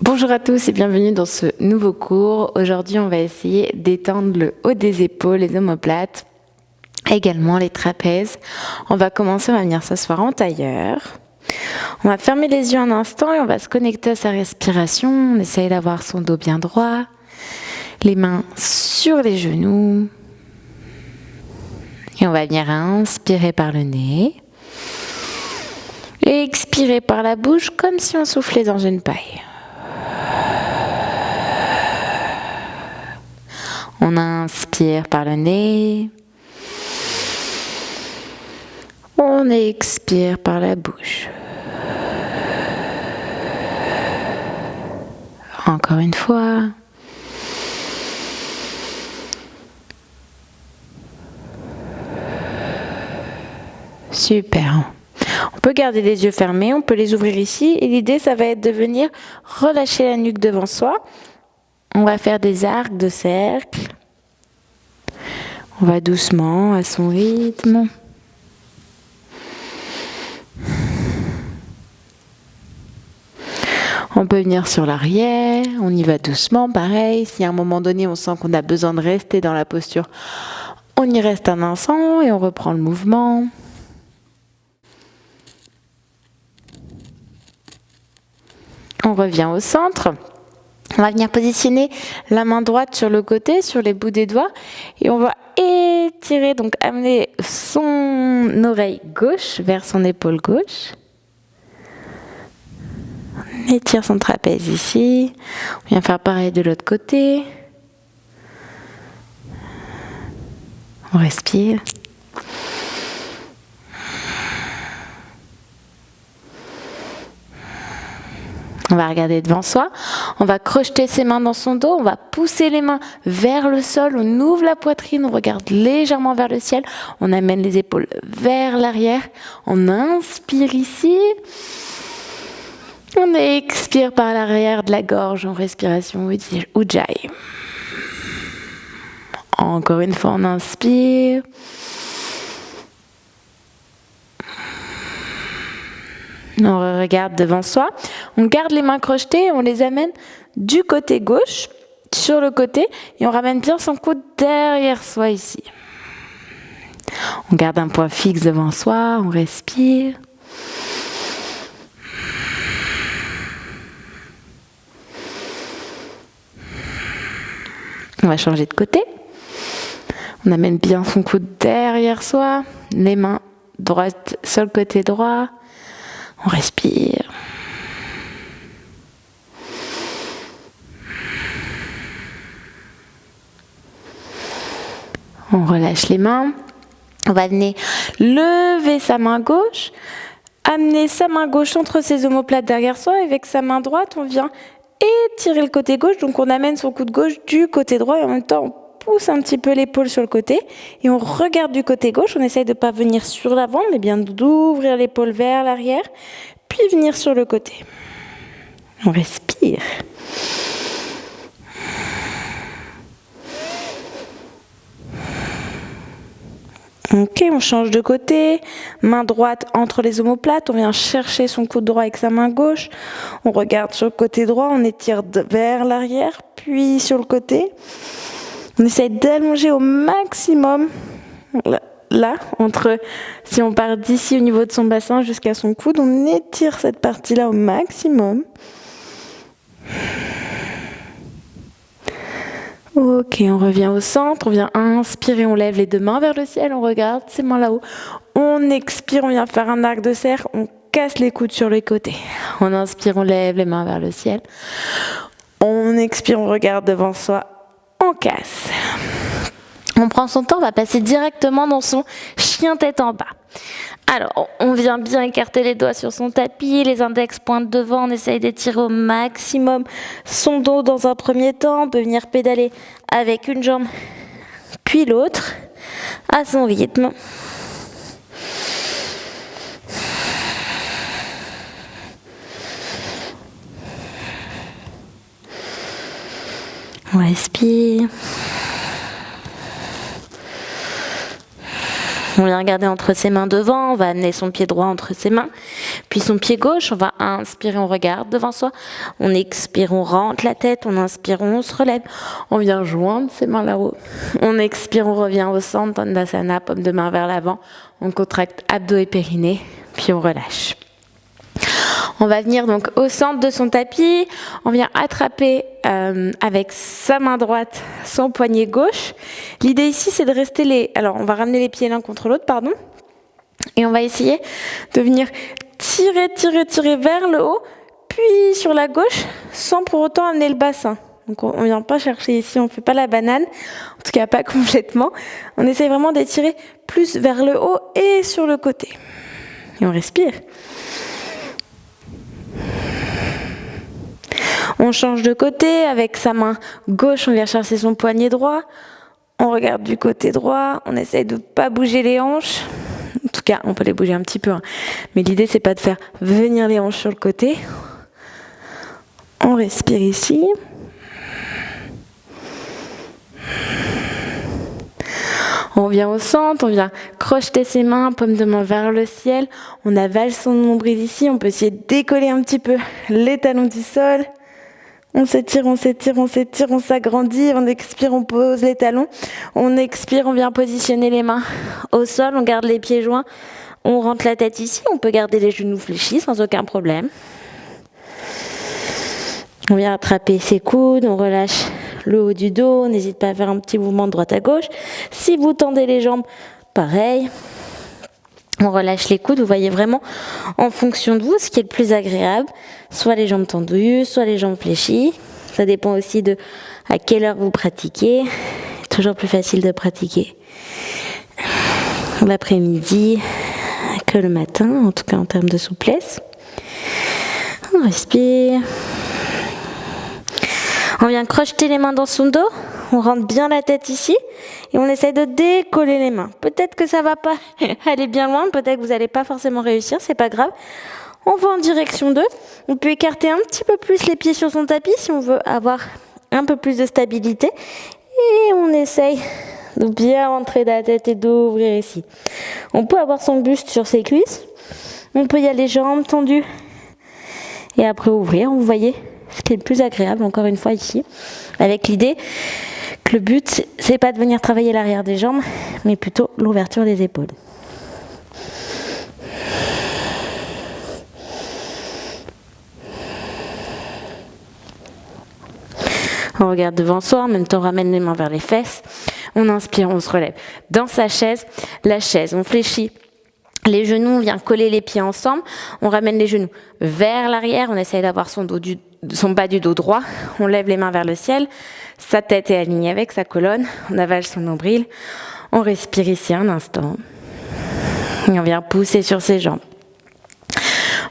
Bonjour à tous et bienvenue dans ce nouveau cours. Aujourd'hui, on va essayer d'étendre le haut des épaules, les omoplates, également les trapèzes. On va commencer, on va venir s'asseoir en tailleur. On va fermer les yeux un instant et on va se connecter à sa respiration. On essaye d'avoir son dos bien droit, les mains sur les genoux. Et on va venir inspirer par le nez et expirer par la bouche comme si on soufflait dans une paille. On inspire par le nez. On expire par la bouche. Encore une fois. Super. On peut garder les yeux fermés, on peut les ouvrir ici. Et l'idée, ça va être de venir relâcher la nuque devant soi. On va faire des arcs de cercle. On va doucement, à son rythme. On peut venir sur l'arrière, on y va doucement, pareil. Si à un moment donné, on sent qu'on a besoin de rester dans la posture, on y reste un instant et on reprend le mouvement. On revient au centre. On va venir positionner la main droite sur le côté, sur les bouts des doigts. Et on va étirer, donc amener son oreille gauche vers son épaule gauche. On étire son trapèze ici. On vient faire pareil de l'autre côté. On respire. On va regarder devant soi, on va crocheter ses mains dans son dos, on va pousser les mains vers le sol, on ouvre la poitrine, on regarde légèrement vers le ciel, on amène les épaules vers l'arrière, on inspire ici, on expire par l'arrière de la gorge en respiration Ujjayi. Encore une fois, on inspire. On regarde devant soi, on garde les mains crochetées, on les amène du côté gauche, sur le côté, et on ramène bien son coude derrière soi ici. On garde un point fixe devant soi, on respire. On va changer de côté. On amène bien son coude derrière soi, les mains droites sur le côté droit. On respire. On relâche les mains. On va venir lever sa main gauche, amener sa main gauche entre ses omoplates derrière soi. Et avec sa main droite, on vient étirer le côté gauche. Donc on amène son coude gauche du côté droit et en même temps, on pousse un petit peu l'épaule sur le côté. Et on regarde du côté gauche. On essaye de ne pas venir sur l'avant, mais bien d'ouvrir l'épaule vers l'arrière. Puis venir sur le côté. On respire. Ok, on change de côté. Main droite entre les omoplates. On vient chercher son coude droit avec sa main gauche. On regarde sur le côté droit. On étire vers l'arrière, puis sur le côté. On essaye d'allonger au maximum. Là, si on part d'ici au niveau de son bassin jusqu'à son coude, on étire cette partie-là au maximum. Ok, on revient au centre, on vient inspirer, on lève les deux mains vers le ciel, on regarde ses mains là-haut. On expire, on vient faire un arc de cercle, on casse les coudes sur les côtés. On inspire, on lève les mains vers le ciel. On expire, on regarde devant soi, on casse. On prend son temps, on va passer directement dans son chien tête en bas. Alors, on vient bien écarter les doigts sur son tapis, les index pointent devant, on essaye d'étirer au maximum son dos dans un premier temps. On peut venir pédaler avec une jambe puis l'autre à son rythme. On respire. On vient regarder entre ses mains devant, on va amener son pied droit entre ses mains, puis son pied gauche, on va inspirer, on regarde devant soi, on expire, on rentre la tête, on inspire, on se relève, on vient joindre ses mains là-haut, on expire, on revient au centre, Tandasana, paume de main vers l'avant, on contracte abdos et périnée, puis on relâche. On va venir donc au centre de son tapis, on vient attraper avec sa main droite son poignet gauche. L'idée ici, c'est de rester Alors, on va ramener les pieds l'un contre l'autre, pardon. Et on va essayer de venir tirer vers le haut, puis sur la gauche, sans pour autant amener le bassin. Donc, on ne vient pas chercher ici, on ne fait pas la banane, en tout cas pas complètement. On essaye vraiment d'étirer plus vers le haut et sur le côté. Et on respire. On change de côté, avec sa main gauche, on vient chercher son poignet droit. On regarde du côté droit, on essaye de ne pas bouger les hanches. En tout cas, on peut les bouger un petit peu, hein. Mais l'idée, c'est pas de faire venir les hanches sur le côté. On respire ici. On vient au centre, on vient crocheter ses mains, paume de main vers le ciel. On avale son nombril ici, on peut essayer de décoller un petit peu les talons du sol. On s'étire, on s'agrandit, on expire, on pose les talons. On expire, on vient positionner les mains au sol, on garde les pieds joints. On rentre la tête ici, on peut garder les genoux fléchis sans aucun problème. On vient attraper ses coudes, on relâche le haut du dos, on n'hésite pas à faire un petit mouvement de droite à gauche. Si vous tendez les jambes, pareil. On relâche les coudes, vous voyez vraiment en fonction de vous ce qui est le plus agréable. Soit les jambes tendues, soit les jambes fléchies. Ça dépend aussi de à quelle heure vous pratiquez. C'est toujours plus facile de pratiquer l'après-midi que le matin, en tout cas en termes de souplesse. On respire. On vient crocheter les mains dans son dos. On rentre bien la tête ici et on essaie de décoller les mains. Peut-être que ça va pas aller bien loin, peut-être que vous n'allez pas forcément réussir, c'est pas grave. On va en direction d'eux. On peut écarter un petit peu plus les pieds sur son tapis si on veut avoir un peu plus de stabilité. Et on essaye de bien rentrer la tête et d'ouvrir ici. On peut avoir son buste sur ses cuisses. On peut y aller jambes tendues. Et après ouvrir, vous voyez ce qui est le plus agréable, encore une fois ici, avec l'idée que le but, c'est pas de venir travailler l'arrière des jambes, mais plutôt l'ouverture des épaules. On regarde devant soi, en même temps on ramène les mains vers les fesses. On inspire, on se relève. Dans sa chaise, la chaise, on fléchit les genoux, on vient coller les pieds ensemble. On ramène les genoux vers l'arrière, on essaye d'avoir son bas du dos droit. On lève les mains vers le ciel. Sa tête est alignée avec sa colonne. On avale son nombril. On respire ici un instant. Et on vient pousser sur ses jambes.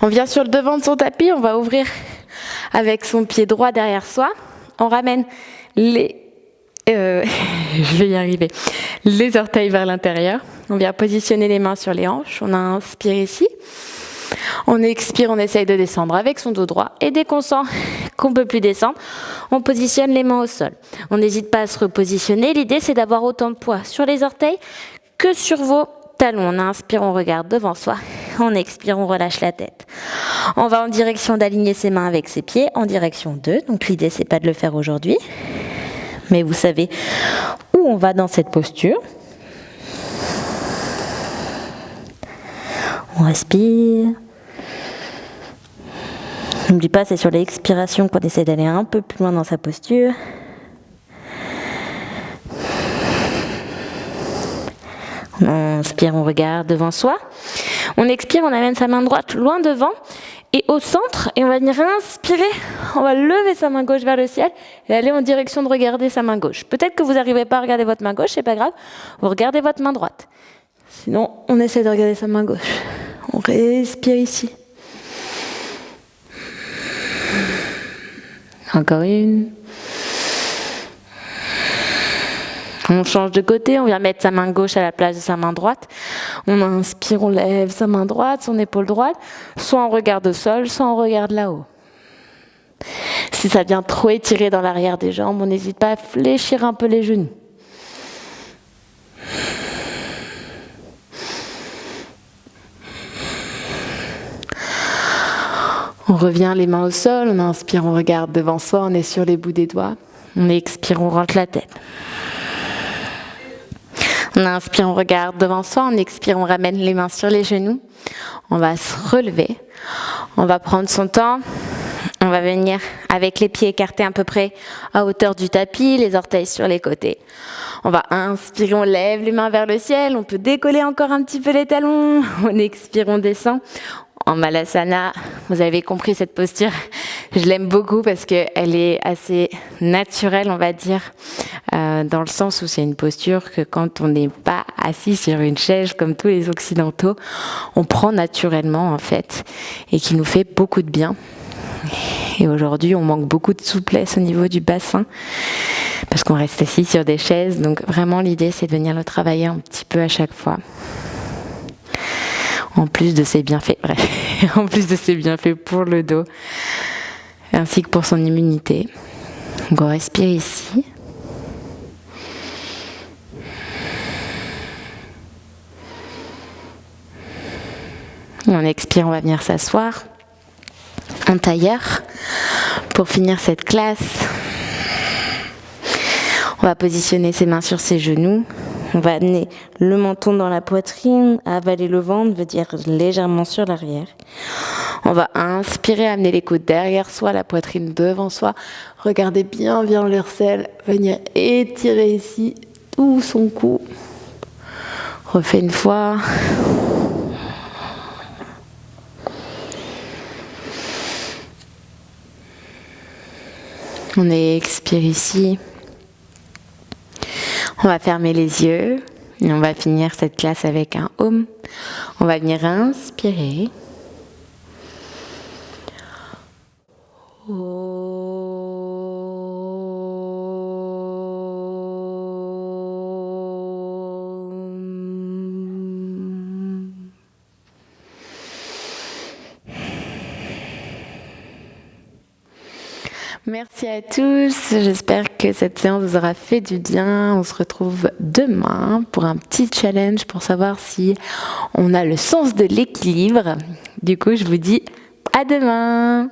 On vient sur le devant de son tapis. On va ouvrir avec son pied droit derrière soi. On ramène je vais y arriver. Les orteils vers l'intérieur. On vient positionner les mains sur les hanches. On inspire ici. On expire, on essaye de descendre avec son dos droit. Et dès qu'on sent qu'on ne peut plus descendre, on positionne les mains au sol. On n'hésite pas à se repositionner. L'idée, c'est d'avoir autant de poids sur les orteils que sur vos talons. On inspire, on regarde devant soi. On expire, on relâche la tête. On va en direction d'aligner ses mains avec ses pieds, en direction d'eux. Donc l'idée, c'est pas de le faire aujourd'hui. Mais vous savez où on va dans cette posture. On respire. N'oublie pas, c'est sur l'expiration qu'on essaie d'aller un peu plus loin dans sa posture. On inspire, on regarde devant soi. On expire, on amène sa main droite loin devant et au centre. Et on va venir inspirer. On va lever sa main gauche vers le ciel et aller en direction de regarder sa main gauche. Peut-être que vous n'arrivez pas à regarder votre main gauche, c'est pas grave. Vous regardez votre main droite. Sinon, on essaie de regarder sa main gauche. On respire ici. Encore une. On change de côté, on vient mettre sa main gauche à la place de sa main droite. On inspire, on lève sa main droite, son épaule droite. Soit on regarde au sol, soit on regarde là-haut. Si ça vient trop étirer dans l'arrière des jambes, on n'hésite pas à fléchir un peu les genoux. On revient les mains au sol, on inspire, on regarde devant soi, on est sur les bouts des doigts. On expire, on rentre la tête. On inspire, on regarde devant soi, on expire, on ramène les mains sur les genoux. On va se relever, on va prendre son temps. On va venir avec les pieds écartés à peu près à hauteur du tapis, les orteils sur les côtés. On va inspirer, on lève les mains vers le ciel. On peut décoller encore un petit peu les talons. On expire, on descend. En Malasana, vous avez compris cette posture. Je l'aime beaucoup parce qu'elle est assez naturelle, on va dire, dans le sens où c'est une posture que quand on n'est pas assis sur une chaise comme tous les Occidentaux, on prend naturellement en fait et qui nous fait beaucoup de bien. Et aujourd'hui, on manque beaucoup de souplesse au niveau du bassin parce qu'on reste assis sur des chaises. Donc vraiment, l'idée, c'est de venir le travailler un petit peu à chaque fois. En plus de ses bienfaits, en plus de ses bienfaits pour le dos, ainsi que pour son immunité. Donc on respire ici. Et on expire, on va venir s'asseoir en tailleur pour finir cette classe. On va positionner ses mains sur ses genoux. On va amener le menton dans la poitrine, avaler le ventre, veut dire légèrement sur l'arrière. On va inspirer, amener les coudes derrière soi, la poitrine devant soi. Regardez bien l'ursel, venir étirer ici tout son cou. Refais une fois. On expire ici. On va fermer les yeux et on va finir cette classe avec un Om. On va venir inspirer. Merci à tous, j'espère que cette séance vous aura fait du bien. On se retrouve demain pour un petit challenge pour savoir si on a le sens de l'équilibre. Du coup, je vous dis à demain.